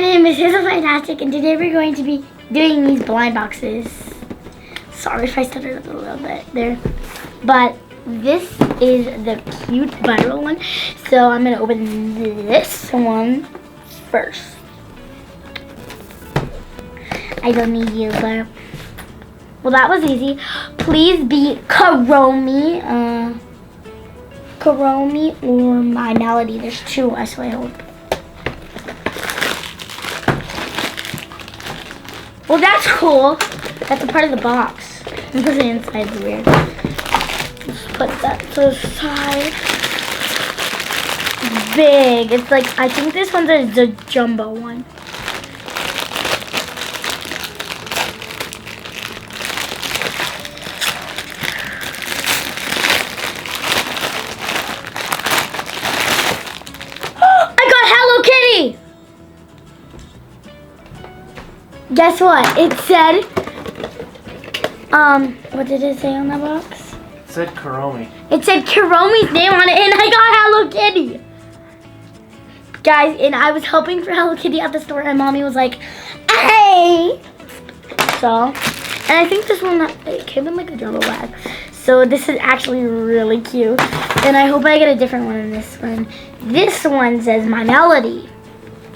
name is Miss Hazel Fantastic, and today we're going to be doing these blind boxes. Sorry if I stuttered a little bit there, but this is the cute viral one. So I'm gonna open this one first. I don't need you, but well, that was easy. Please be Karomi, or My Melody. There's two, so I hope. Well, that's cool. That's a part of the box. Because the inside's weird. Let's put that to the side. It's big. It's like, I think this one's the jumbo one. I got Hello Kitty! Guess what? It said, what did it say on the box? It said Karomi. It said Karomi's name on it, and I got Hello Kitty. Guys, and I was helping for Hello Kitty at the store, and Mommy was like, hey! So, and I think this one, it came in like a jumbo bag. So this is actually really cute. And I hope I get a different one than this one. This one says My Melody.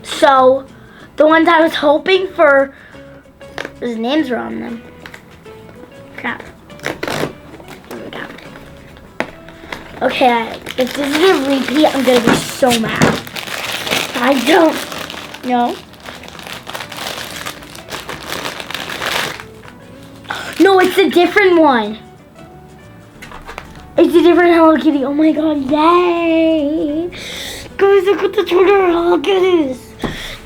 So, the ones I was hoping for, his names are on them. Crap. There we go. Okay, if this is a repeat, I'm gonna be so mad. I don't know. No, it's a different one. It's a different Hello Kitty. Oh my god, yay! Guys, look at the Twitter Hello Kitties.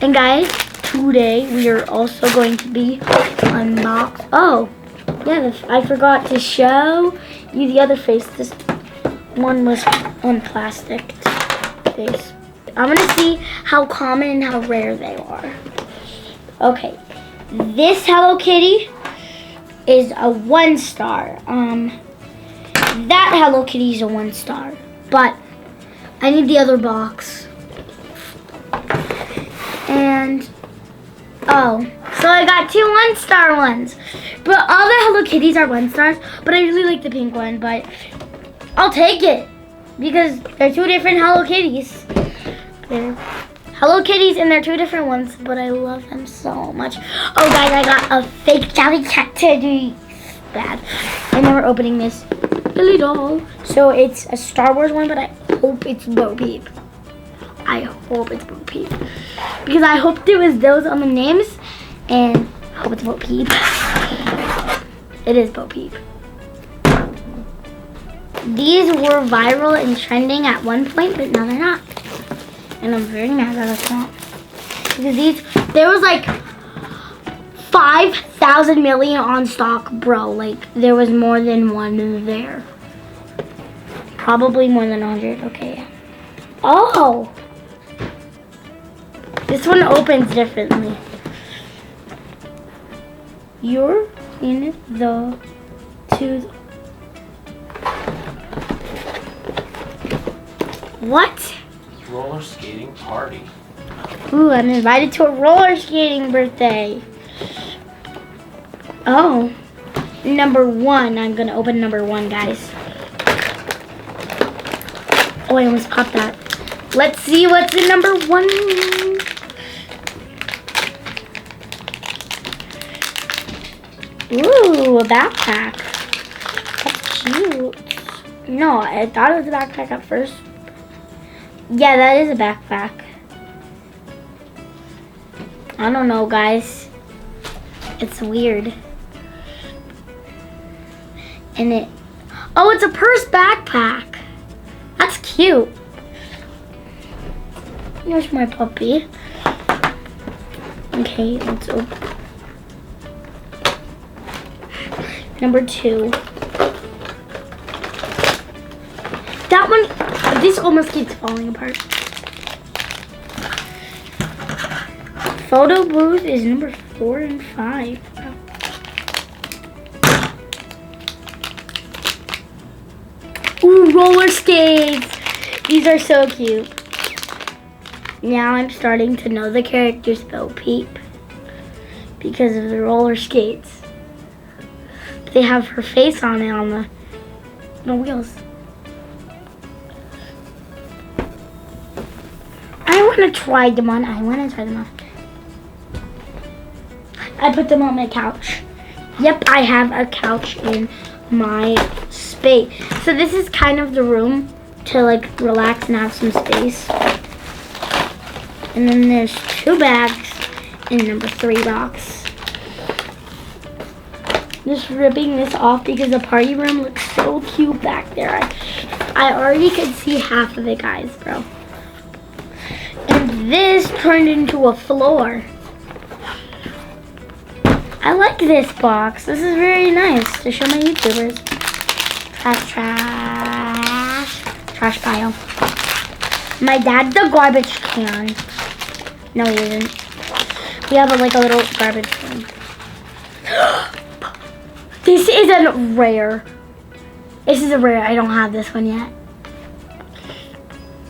And guys, today we are also going to be unboxing. Oh, yeah, I forgot to show you the other face. This one was on plastic face. I'm gonna see how common and how rare they are. Okay, this Hello Kitty is a 1 star. That Hello Kitty is a 1 star, but I need the other box. And oh, so I got 2 1-star ones. But all the Hello Kitties are 1 stars, but I really like the pink one, but I'll take it because they're 2 different Hello Kitties. They're Hello Kitties and they're 2 different ones, but I love them so much. Oh guys, I got a fake Jelly Cat today. Bad. And then we're opening this Lily doll. So it's a Star Wars one, but I hope it's Bo Peep. I hope it's Bo Peep. Because I hoped it was those on the names, and I hope it's Bo Peep. It is Bo Peep. These were viral and trending at one point, but now they're not. And I'm very mad that it's not. Because there was like 5,000 million on stock, bro. Like, there was more than one there. Probably more than 100, okay. Oh! This one opens differently. You're in the What? Roller skating party. Ooh, I'm invited to a roller skating birthday. Oh. Number 1. I'm gonna open number 1, guys. Oh, I almost popped that. Let's see what's in number 1. Ooh, a backpack. That's cute. No, I thought it was a backpack at first. Yeah, that is a backpack. I don't know, guys. It's weird. And oh, it's a purse backpack. That's cute. Here's my puppy. Okay, let's open. Number 2. That one, this almost keeps falling apart. Photo booth is number 4 and 5. Ooh, roller skates. These are so cute. Now I'm starting to know the characters Bo Peep because of the roller skates. They have her face on it on the wheels. I want to try them on. I put them on my couch. Yep, I have a couch in my space. So this is kind of the room to like relax and have some space. And then there's 2 bags in number 3 box. Just ripping this off because the party room looks so cute back there. I already could see half of it, guys, bro. And this turned into a floor. I like this box. This is very nice to show my YouTubers. Trash pile. My dad's the garbage can. No, he isn't. We have like a little garbage can. This isn't rare. This is a rare. I don't have this one yet.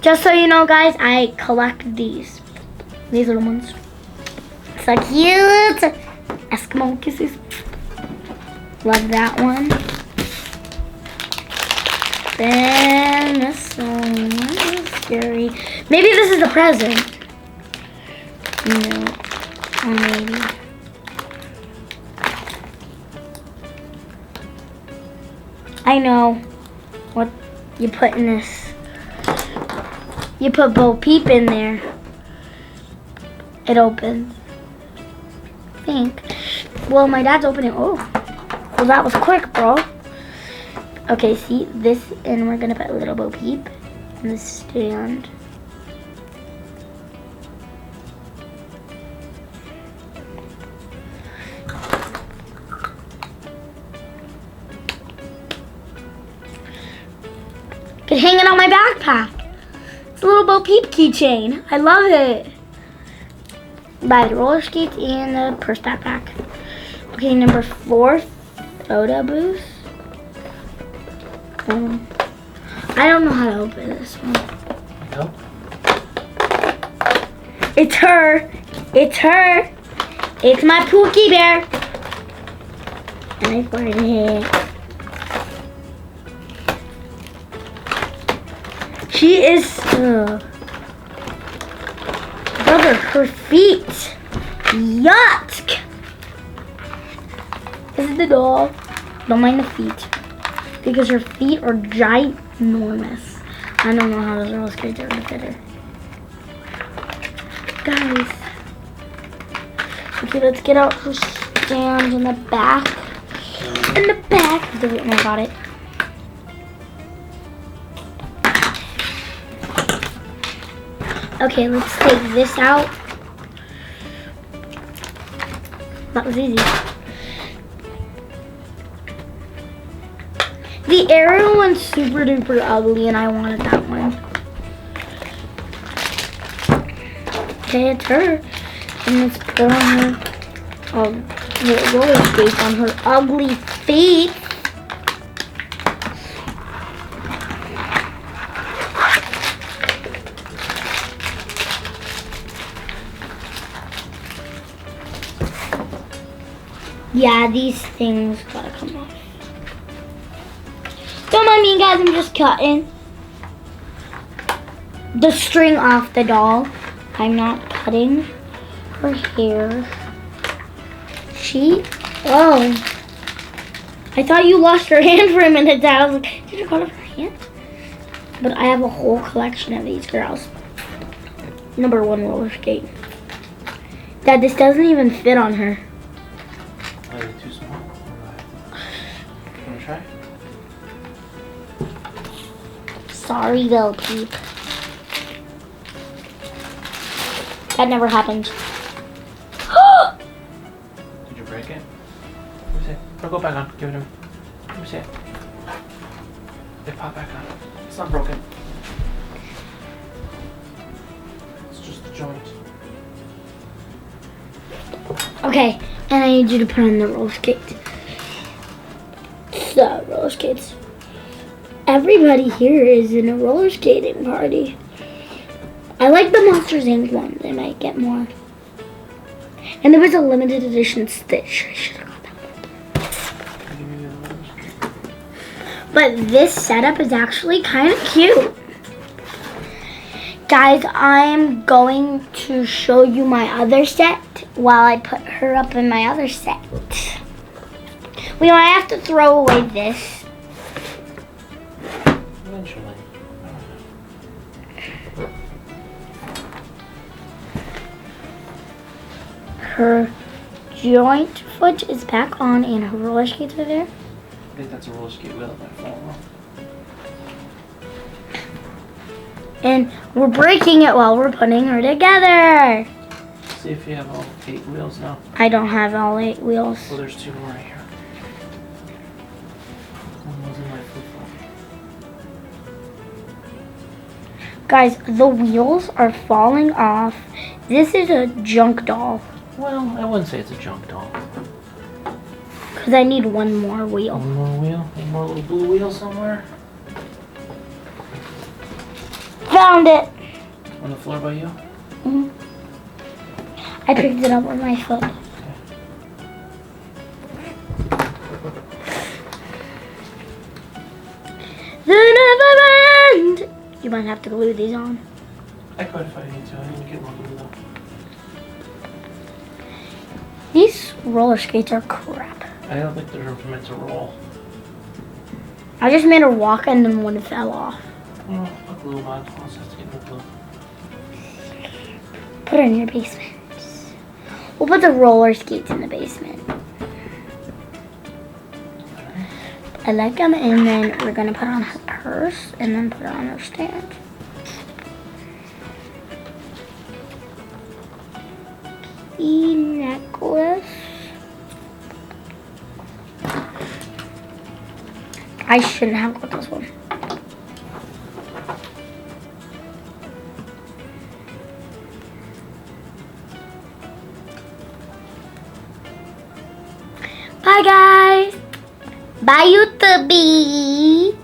Just so you know, guys, I collect these. These little ones. So cute. Eskimo kisses. Love that one. Then this one is scary. Maybe this is a present. No. Or maybe. I know what you put in this. You put Bo Peep in there. It opens. I think. Well, my dad's opening. Oh. Well, that was quick, bro. Okay, see this, and we're gonna put a little Bo Peep in the stand. Could hang it on my backpack. It's a little Bo Peep keychain. I love it. Buy the roller skates and the purse backpack. Okay, number 4, photo booth. I don't know how to open this one. Nope. It's her. It's her. It's my Pookie Bear. And I farted it. She is. Brother, her feet. Yuck. This is the doll. Don't mind the feet. Because her feet are ginormous. I don't know how those roller skates are gonna fit her. Guys. Okay, let's get out her stand in the back. In the back. Oh, I got it. Okay, let's take this out. That was easy. The Ariel one's super duper ugly and I wanted that one. Okay, it's her. And let's put on her roller skates on her ugly feet. Yeah, these things gotta come off. Don't mind me, guys, I'm just cutting the string off the doll. I'm not cutting her hair. Oh. I thought you lost your hand for a minute, Dad. I was like, did you cut off her hand? But I have a whole collection of these girls. Number 1 roller skate. Dad, this doesn't even fit on her. Are they too small? Wanna try? Sorry, Bo Peep. That never happened. Did you break it? Let me see. Or go back on. Give it to me. Let me see it. It popped back on. It's not broken. It's just the joint. Okay, and I need you to put on the roller skates. So, roller skates. Everybody here is in a roller skating party. I I like the Monsters Inc. one. They might get more. And there was a limited edition Stitch. I should have got that one. But this setup is actually kind of cute. Guys, I'm going to show you my other set while I put her up in my other set. We might have to throw away this. Eventually. Her joint foot is back on and her roller skates are there. I think that's a roller skate wheel that fall off. And we're breaking it while we're putting her together. See if you have all 8 wheels now. I don't have all 8 wheels. Well, there's 2 more right here. One was in my flip-flop. Guys, the wheels are falling off. This is a junk doll. Well, I wouldn't say it's a junk doll. Because I need one more wheel. One more wheel? One more little blue wheel somewhere? Found it! On the floor by you? Mhm. I picked it up with my foot. The never end! You might have to glue these on. I could if I need to. I need to get more glue though. These roller skates are crap. I don't think they're meant to roll. I just made her walk and then one fell off. Oh, I'll glue them on. I'll just have to get more glue. Put her in your basement. We'll put the roller skates in the basement. I like them, and then we're gonna put on her purse and then put her on her stand. The necklace. I shouldn't have got this one. Bye guys. Bye YouTube.